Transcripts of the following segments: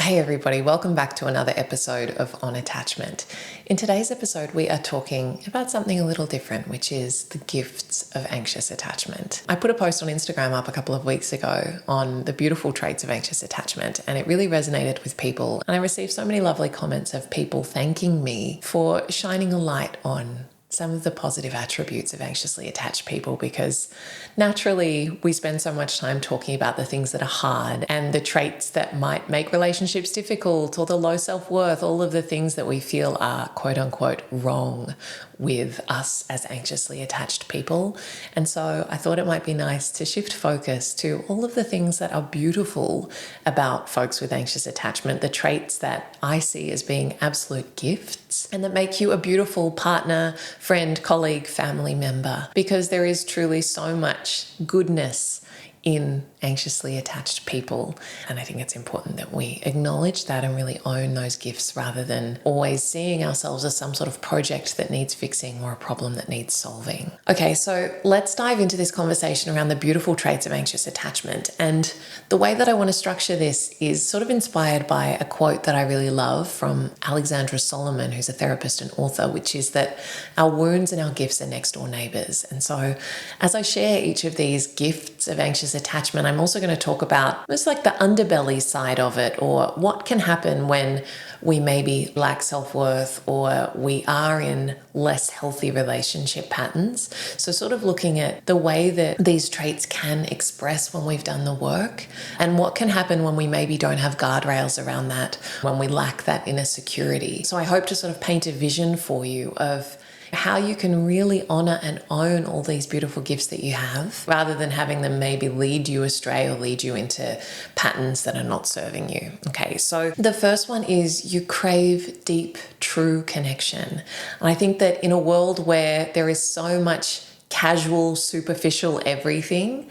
Hey everybody, welcome back to another episode of On Attachment. In today's episode, we are talking about something a little different, which is the gifts of anxious attachment. I put a post on Instagram up a couple of weeks ago on the beautiful traits of anxious attachment, and it really resonated with people. And I received so many lovely comments of people thanking me for shining a light on some of the positive attributes of anxiously attached people, because naturally we spend so much time talking about the things that are hard and the traits that might make relationships difficult, or the low self-worth, all of the things that we feel are quote unquote wrong with us as anxiously attached people. And so I thought it might be nice to shift focus to all of the things that are beautiful about folks with anxious attachment, the traits that I see as being absolute gifts and that make you a beautiful partner, friend, colleague, family member, because there is truly so much goodness in anxiously attached people. And I think it's important that we acknowledge that and really own those gifts, rather than always seeing ourselves as some sort of project that needs fixing or a problem that needs solving. Okay, so let's dive into this conversation around the beautiful traits of anxious attachment. And the way that I want to structure this is sort of inspired by a quote that I really love from Alexandra Solomon, who's a therapist and author, which is that our wounds and our gifts are next door neighbors. And so as I share each of these gifts of anxious attachment, I'm also going to talk about just like the underbelly side of it, or what can happen when we maybe lack self-worth or we are in less healthy relationship patterns. So sort of looking at the way that these traits can express when we've done the work, and what can happen when we maybe don't have guardrails around that, when we lack that inner security. So I hope to sort of paint a vision for you of how you can really honor and own all these beautiful gifts that you have, rather than having them maybe lead you astray or lead you into patterns that are not serving you. Okay, so the first one is you crave deep, true connection. And I think that in a world where there is so much casual, superficial everything,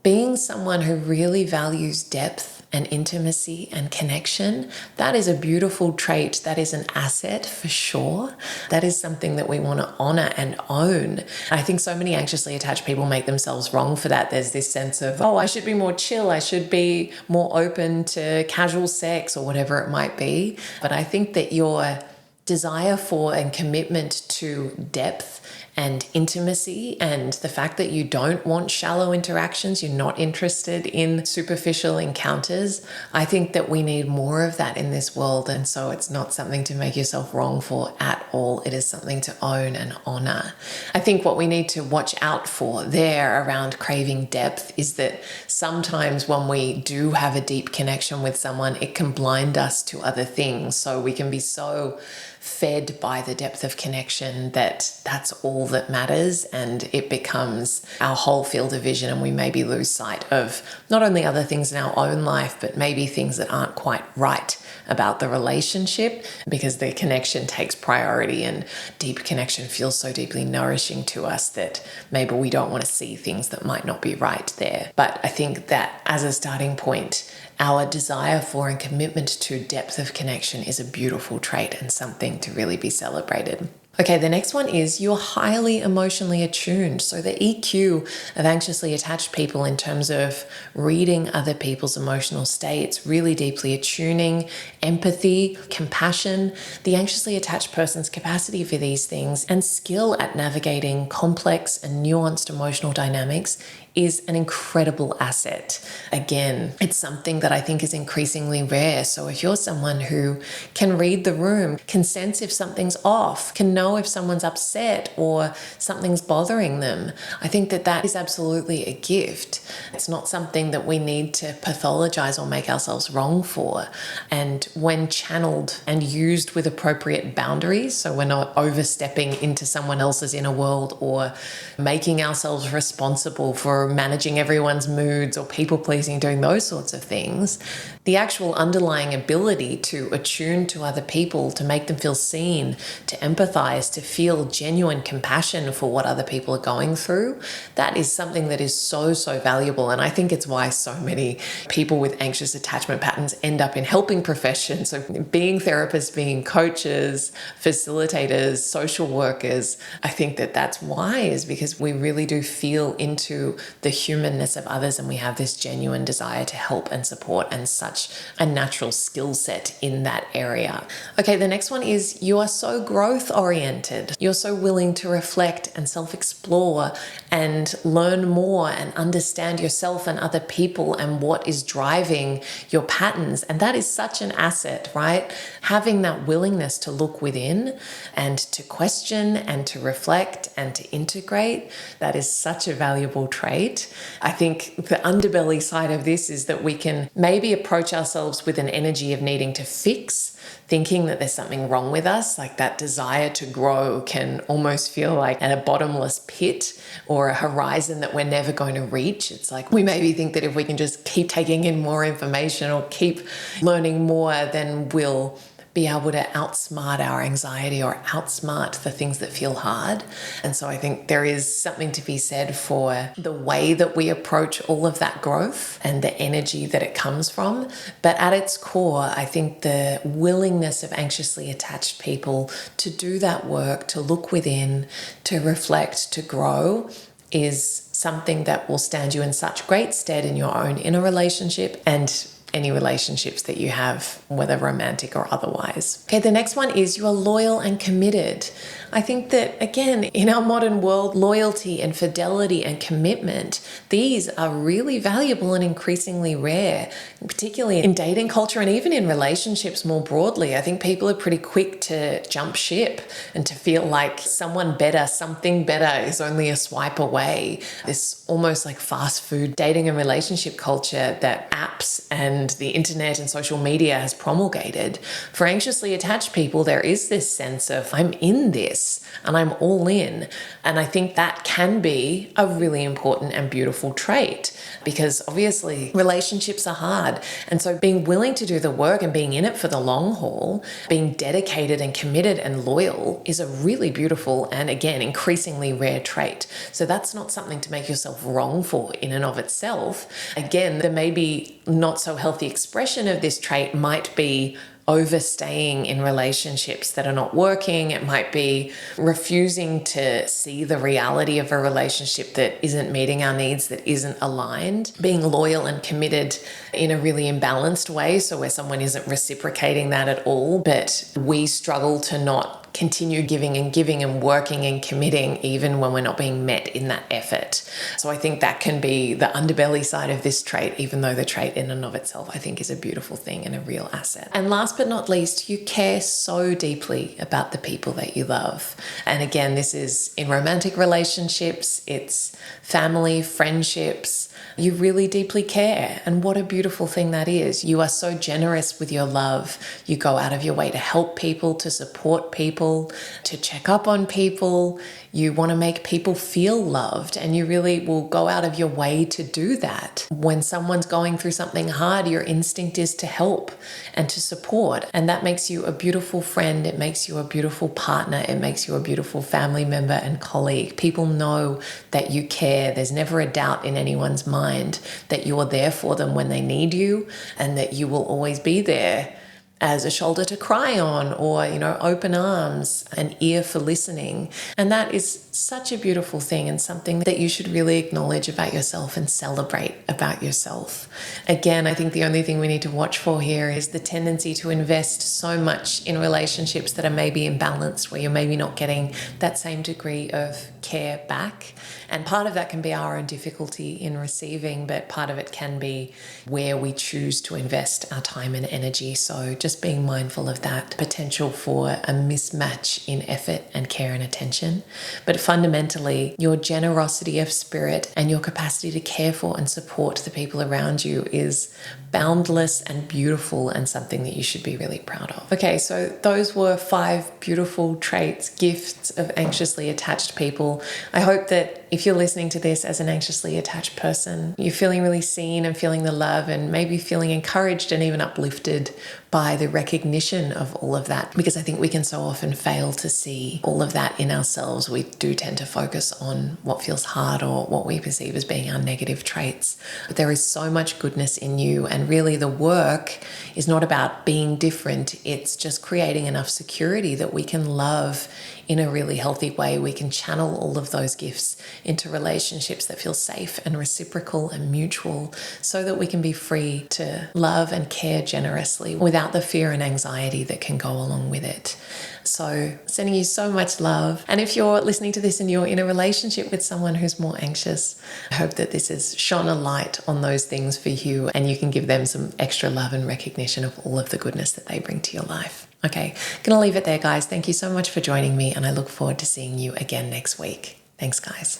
being someone who really values depth and intimacy and connection, that is a beautiful trait. That is an asset for sure. That is something that we want to honor and own. I think so many anxiously attached people make themselves wrong for that. There's this sense of, oh, I should be more chill. I should be more open to casual sex or whatever it might be. But I think that your desire for and commitment to depth and intimacy, and the fact that you don't want shallow interactions, you're not interested in superficial encounters, I think that we need more of that in this world. And so it's not something to make yourself wrong for at all. It is something to own and honor. I think what we need to watch out for there around craving depth is that sometimes when we do have a deep connection with someone, it can blind us to other things. So we can be so fed by the depth of connection that that's all that matters, and it becomes our whole field of vision, and we maybe lose sight of not only other things in our own life, but maybe things that aren't quite right about the relationship, because the connection takes priority, and deep connection feels so deeply nourishing to us that maybe we don't want to see things that might not be right there. But I think that as a starting point, our desire for and commitment to depth of connection is a beautiful trait and something to really be celebrated. Okay, the next one is you're highly emotionally attuned. So the EQ of anxiously attached people in terms of reading other people's emotional states, really deeply attuning, empathy, compassion, the anxiously attached person's capacity for these things and skill at navigating complex and nuanced emotional dynamics is an incredible asset. Again, it's something that I think is increasingly rare. So if you're someone who can read the room, can sense if something's off, can know if someone's upset or something's bothering them, I think that that is absolutely a gift. It's not something that we need to pathologize or make ourselves wrong for. And when channeled and used with appropriate boundaries, so we're not overstepping into someone else's inner world or making ourselves responsible for managing everyone's moods or people pleasing, doing those sorts of things, the actual underlying ability to attune to other people, to make them feel seen, to empathize, to feel genuine compassion for what other people are going through, that is something that is so, so valuable. And I think it's why so many people with anxious attachment patterns end up in helping professions. So being therapists, being coaches, facilitators, social workers, I think that that's why, is because we really do feel into the humanness of others, and we have this genuine desire to help and support, and such a natural skill set in that area. Okay, the next one is you are so growth oriented. You're so willing to reflect and self-explore and learn more and understand yourself and other people and what is driving your patterns. And that is such an asset, right? Having that willingness to look within and to question and to reflect and to integrate, that is such a valuable trait. I think the underbelly side of this is that we can maybe approach ourselves with an energy of needing to fix, thinking that there's something wrong with us. Like that desire to grow can almost feel like a bottomless pit or a horizon that we're never going to reach. It's like we maybe think that if we can just keep taking in more information or keep learning more, then we'll be able to outsmart our anxiety or outsmart the things that feel hard. And so I think there is something to be said for the way that we approach all of that growth and the energy that it comes from. But at its core, I think the willingness of anxiously attached people to do that work, to look within, to reflect, to grow, is something that will stand you in such great stead in your own inner relationship and any relationships that you have, whether romantic or otherwise. Okay, the next one is you are loyal and committed. I think that, again, in our modern world, loyalty and fidelity and commitment, these are really valuable and increasingly rare, particularly in dating culture and even in relationships more broadly. I think people are pretty quick to jump ship and to feel like someone better, something better is only a swipe away. This almost like fast food dating and relationship culture that apps and the internet and social media has promulgated. For anxiously attached people, there is this sense of, I'm in this and I'm all in. And I think that can be a really important and beautiful trait, because obviously relationships are hard. And so being willing to do the work and being in it for the long haul, being dedicated and committed and loyal, is a really beautiful and, again, increasingly rare trait. So that's not something to make yourself wrong for in and of itself. Again, the maybe not so healthy expression of this trait might be overstaying in relationships that are not working. It might be refusing to see the reality of a relationship that isn't meeting our needs, that isn't aligned. Being loyal and committed in a really imbalanced way, so where someone isn't reciprocating that at all, but we struggle to not continue giving and working and committing even when we're not being met in that effort. So I think that can be the underbelly side of this trait, even though the trait in and of itself I think is a beautiful thing and a real asset. And last but not least, you care so deeply about the people that you love. And again, this is in romantic relationships, it's family, friendships. You really deeply care, and what a beautiful thing that is. You are so generous with your love. You go out of your way to help people, to support people, to check up on people. You want to make people feel loved, and you really will go out of your way to do that. When someone's going through something hard, your instinct is to help and to support, and that makes you a beautiful friend. It makes you a beautiful partner. It makes you a beautiful family member and colleague. People know that you care. There's never a doubt in anyone's mind that you are there for them when they need you, and that you will always be there as a shoulder to cry on, or, open arms, an ear for listening. And that is such a beautiful thing, and something that you should really acknowledge about yourself and celebrate about yourself. Again, I think the only thing we need to watch for here is the tendency to invest so much in relationships that are maybe imbalanced, where you're maybe not getting that same degree of care back. And part of that can be our own difficulty in receiving, but part of it can be where we choose to invest our time and energy. So just being mindful of that potential for a mismatch in effort and care and attention. But fundamentally, your generosity of spirit and your capacity to care for and support the people around you is boundless and beautiful, and something that you should be really proud of. Okay, so those were 5 beautiful traits, gifts of anxiously attached people. I hope that if you're listening to this as an anxiously attached person, you're feeling really seen and feeling the love, and maybe feeling encouraged and even uplifted by the recognition of all of that, because I think we can so often fail to see all of that in ourselves. We do tend to focus on what feels hard or what we perceive as being our negative traits. But there is so much goodness in you, and really the work is not about being different. It's just creating enough security that we can love in a really healthy way. We can channel all of those gifts into relationships that feel safe and reciprocal and mutual, so that we can be free to love and care generously without the fear and anxiety that can go along with it. So sending you so much love. And if you're listening to this and you're in a relationship with someone who's more anxious, I hope that this has shone a light on those things for you and you can give them some extra love and recognition of all of the goodness that they bring to your life. Okay, gonna leave it there, guys. Thank you so much for joining me, and I look forward to seeing you again next week. Thanks, guys.